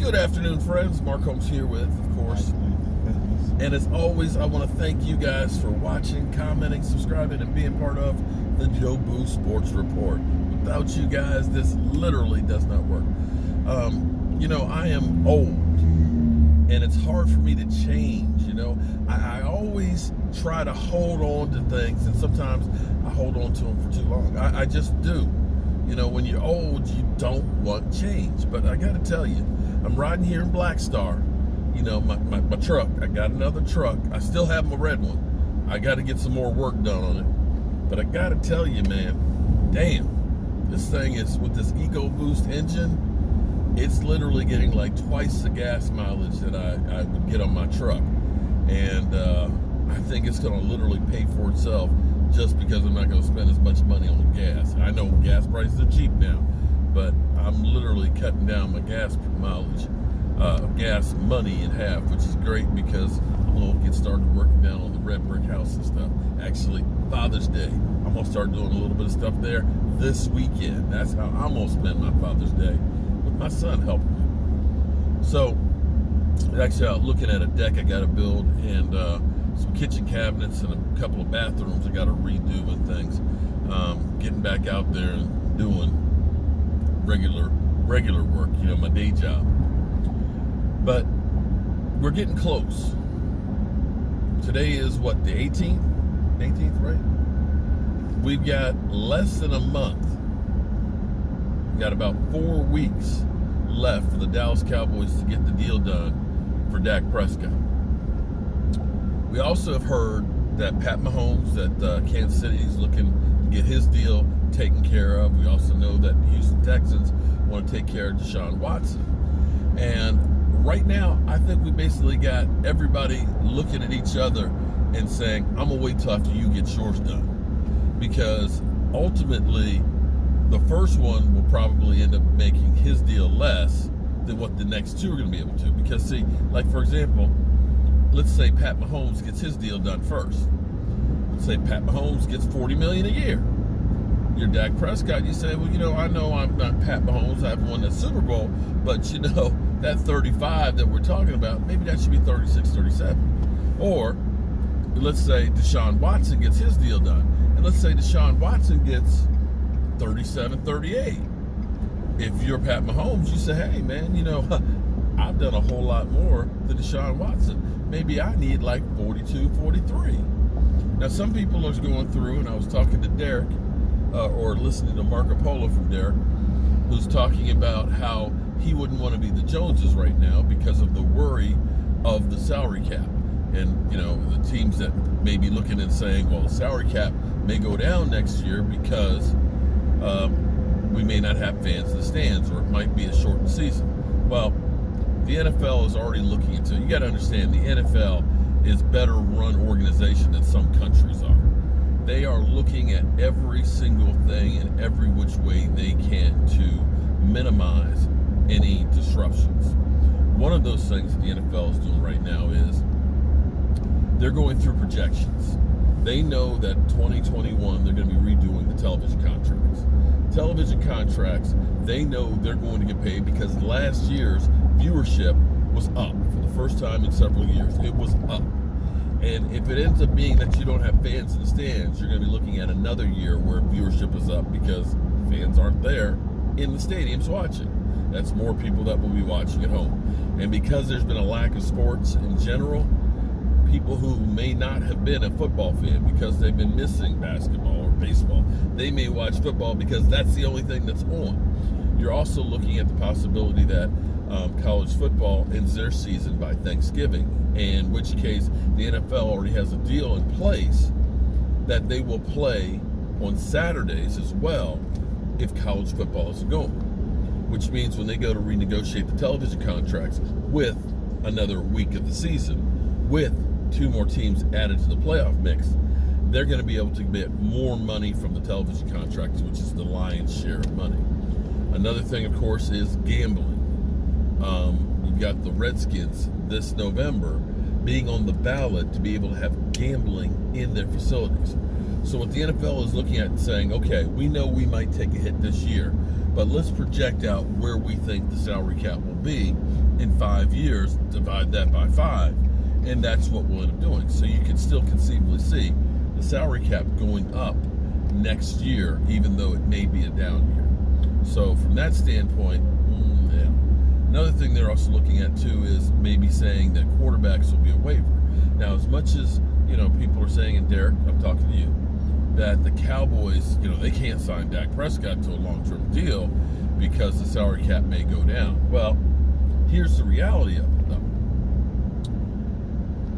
Good afternoon, friends. Mark Holmes here with, of course. And as always, I want to thank you guys for watching, commenting, subscribing, and being part of the Joe Boo Sports Report. Without you guys, this literally does not work. I am old, and it's hard for me to change. I always try to hold on to things, and sometimes I hold on to them for too long. I just do. When you're old, you don't want change. But I got to tell you, I'm riding here in Black Star. My truck. I got another truck. I still have my red one. I got to get some more work done on it. But I got to tell you, man, damn, this thing is, with this EcoBoost engine, it's literally getting like twice the gas mileage that I would get on my truck. And I think it's going to literally pay for itself just because I'm not going to spend as much money on the gas. I know gas prices are cheap now, but I'm literally cutting down my gas mileage, gas money in half, which is great because I'm going to get started working down on the red brick house and stuff. Actually, Father's Day, I'm going to start doing a little bit of stuff there this weekend. That's how I'm going to spend my Father's Day, with my son helping me. So, actually out looking at a deck I got to build, and some kitchen cabinets and a couple of bathrooms I got to redo and things. Getting back out there and doing regular work, my day job. But we're getting close. Today is what, the 18th? 18th, right? We've got less than a month. We've got about 4 weeks left for the Dallas Cowboys to get the deal done for Dak Prescott. We also have heard that Pat Mahomes, that Kansas City is looking to get his deal taken care of. We also know that the Houston Texans want to take care of Deshaun Watson. And right now, I think we basically got everybody looking at each other and saying, I'm going to wait till after you get yours done. Because ultimately, the first one will probably end up making his deal less than what the next two are going to be able to. Because, see, like, for example, let's say Pat Mahomes gets his deal done first. Let's say Pat Mahomes gets $40 million a year. You're Dak Prescott. You say, well, I know I'm not Pat Mahomes. I haven't won that Super Bowl. But, that 35 that we're talking about, maybe that should be 36, 37. Or, let's say Deshaun Watson gets his deal done. And let's say Deshaun Watson gets 37, 38. If you're Pat Mahomes, you say, hey, man, I've done a whole lot more than Deshaun Watson. Maybe I need like 42, 43. Now, some people are going through, and I was talking to Derek, or listening to Marco Polo from Derek, who's talking about how he wouldn't want to be the Joneses right now because of the worry of the salary cap. And, the teams that may be looking and saying, well, the salary cap may go down next year because we may not have fans in the stands, or it might be a shortened season. Well, the NFL is already looking into it. You got to understand, the NFL is better run organization than some countries are. They are looking at every single thing and every which way they can to minimize any disruptions. One of those things that the NFL is doing right now is they're going through projections. They know that 2021 they're going to be redoing the television contracts. Television contracts, they know they're going to get paid because last year's viewership was up for the first time in several years. It was up. And if it ends up being that you don't have fans in the stands, you're going to be looking at another year where viewership is up because fans aren't there in the stadiums watching. That's more people that will be watching at home. And because there's been a lack of sports in general, people who may not have been a football fan because they've been missing basketball or baseball, they may watch football because that's the only thing that's on. You're also looking at the possibility that college football ends their season by Thanksgiving, in which case the NFL already has a deal in place that they will play on Saturdays as well if college football isn't going. Which means when they go to renegotiate the television contracts with another week of the season, with 2 more teams added to the playoff mix, they're going to be able to get more money from the television contracts, which is the lion's share of money. Another thing, of course, is gambling. You've got the Redskins this November being on the ballot to be able to have gambling in their facilities. So what the NFL is looking at and saying, okay, we know we might take a hit this year, But let's project out where we think the salary cap will be in 5 years, divide that by 5, and that's what we'll end up doing. So you can still conceivably see the salary cap going up next year, even though it may be a down year. So from that standpoint, yeah. Another thing they're also looking at too is maybe saying that quarterbacks will be a waiver. Now, as much as people are saying, and Derek, I'm talking to you, that the Cowboys, they can't sign Dak Prescott to a long-term deal because the salary cap may go down. Well, here's the reality of it, though.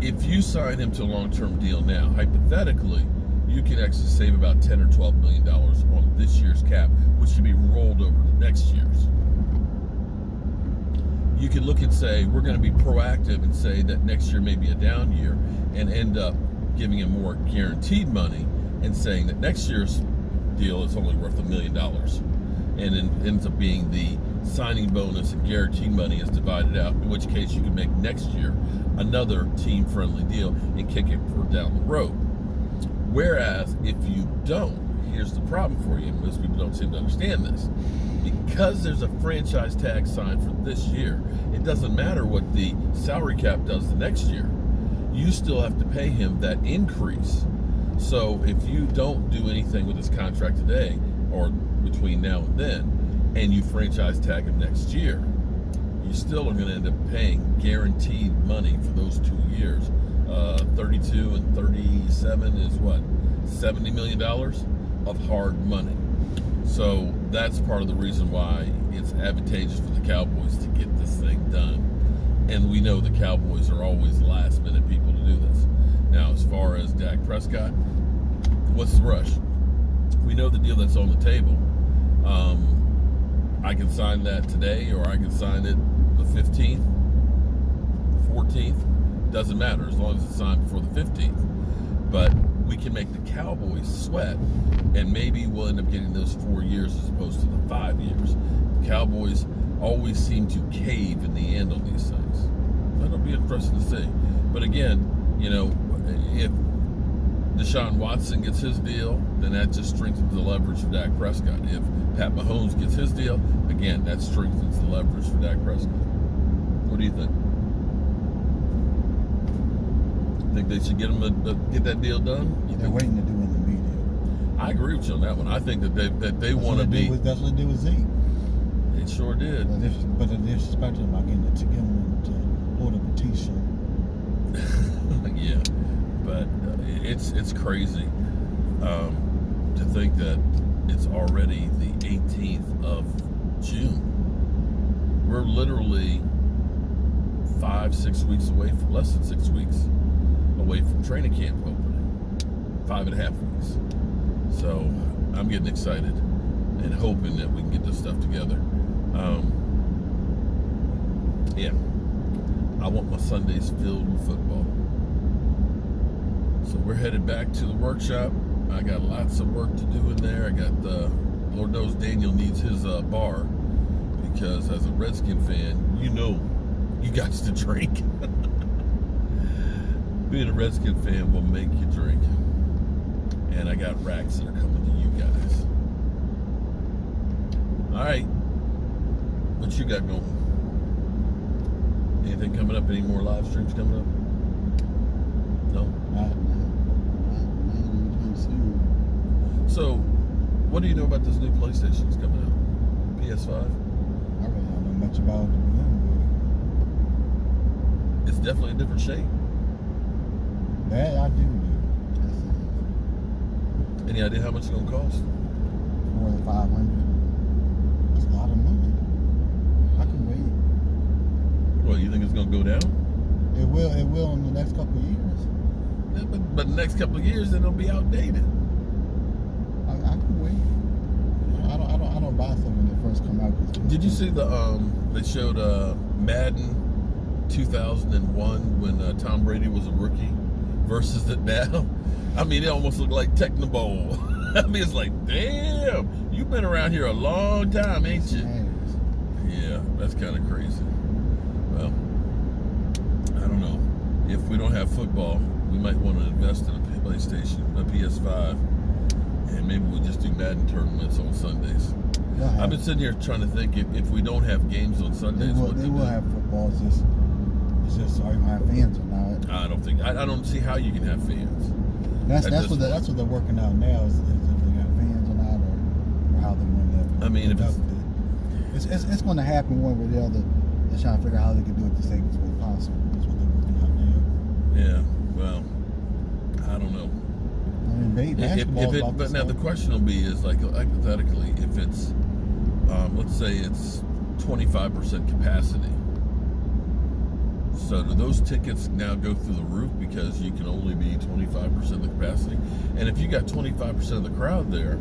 If you sign him to a long-term deal now, hypothetically, you can actually save about $10 or $12 million on this year's cap, which can be rolled over to next year's. You can look and say, we're going to be proactive and say that next year may be a down year and end up giving him more guaranteed money and saying that next year's deal is only worth $1 million. And it ends up being the signing bonus and guaranteed money is divided out, in which case you can make next year another team-friendly deal and kick it for down the road. Whereas if you don't, here's the problem for you, and most people don't seem to understand this. Because there's a franchise tag signed for this year, it doesn't matter what the salary cap does the next year. You still have to pay him that increase. So if you don't do anything with his contract today or between now and then, and you franchise tag him next year, you still are going to end up paying guaranteed money for those 2 years. 32 and 37 is what? $70 million of hard money. So that's part of the reason why it's advantageous for the Cowboys to get this thing done. And we know the Cowboys are always last minute people to do this. Now, as far as Dak Prescott, what's the rush? We know the deal that's on the table. I can sign that today, or I can sign it the 15th, 14th. Doesn't matter as long as it's signed before the 15th. But we can make the Cowboys sweat, and maybe we'll end up getting those 4 years as opposed to the 5 years. The Cowboys always seem to cave in the end on these things. That'll be interesting to see. But again, if Deshaun Watson gets his deal, then that just strengthens the leverage for Dak Prescott. If Pat Mahomes gets his deal, again, that strengthens the leverage for Dak Prescott. What do you think? Think they should get that deal done? They're waiting to do in the media. I agree with you on that one. I think that they want to be. That's what they did with Zeke. It sure did. But they're disrespecting him by getting him to hold a petition. Yeah, but it's crazy to think that it's already the 18th of June. We're literally 5-6 weeks away from less than 6 weeks away from training camp opening. 5.5 weeks. So I'm getting excited and hoping that we can get this stuff together. Yeah, I want my Sundays filled with football. So we're headed back to the workshop. I got lots of work to do in there. I got Lord knows Daniel needs his bar, because as a Redskin fan, you got to drink. Being a Redskin fan will make you drink. And I got racks that are coming to you guys. All right. What you got going? Anything coming up? Any more live streams coming up? No? So, what do you know about this new PlayStation that's coming out? PS5? I really don't know much about it to begin with. It's definitely a different shape. That I do. Any idea how much it's going to cost? More than $500. That's a lot of money. I can wait. Well, you think it's going to go down? It will in the next couple of years. Yeah, but the next couple of years, then it'll be outdated. I can wait. I don't buy something when they first come out. Did you see they showed Madden 2001 when Tom Brady was a rookie versus it now? I mean, it almost looked like Technobowl. I mean, it's like, damn, you've been around here a long time, ain't you? Yeah, that's kind of crazy. Well, I don't know. If we don't have football, we might want to invest in a PlayStation, a PS5, and maybe we'll just do Madden tournaments on Sundays. I've been sitting here trying to think if we don't have games on Sundays, They will have football. It's just are you gonna have fans or not? I don't see how you can have fans. That's what they're working out now is if they got fans or not, or how they want to. I mean, if it's going to happen one way or the other. They're trying to figure out how they can do it the safest way possible. That's what they're working out now. Yeah, well, I don't know. I mean, basketball. But now the question will be is like hypothetically, if it's let's say it's 25% capacity. So do those tickets now go through the roof because you can only be 25% of the capacity? And if you got 25% of the crowd there,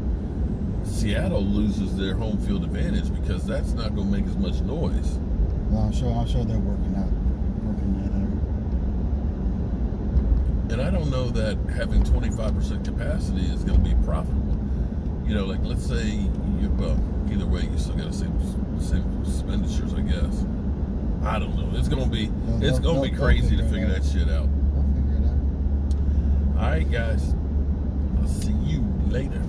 Seattle loses their home field advantage because that's not going to make as much noise. Well, I'm sure they're working that out. And I don't know that having 25% capacity is going to be profitable. You know, like let's say either way, you still got the same expenditures, I guess. I don't know. It's gonna be crazy to figure that shit out. They'll figure it out. All right, guys. I'll see you later.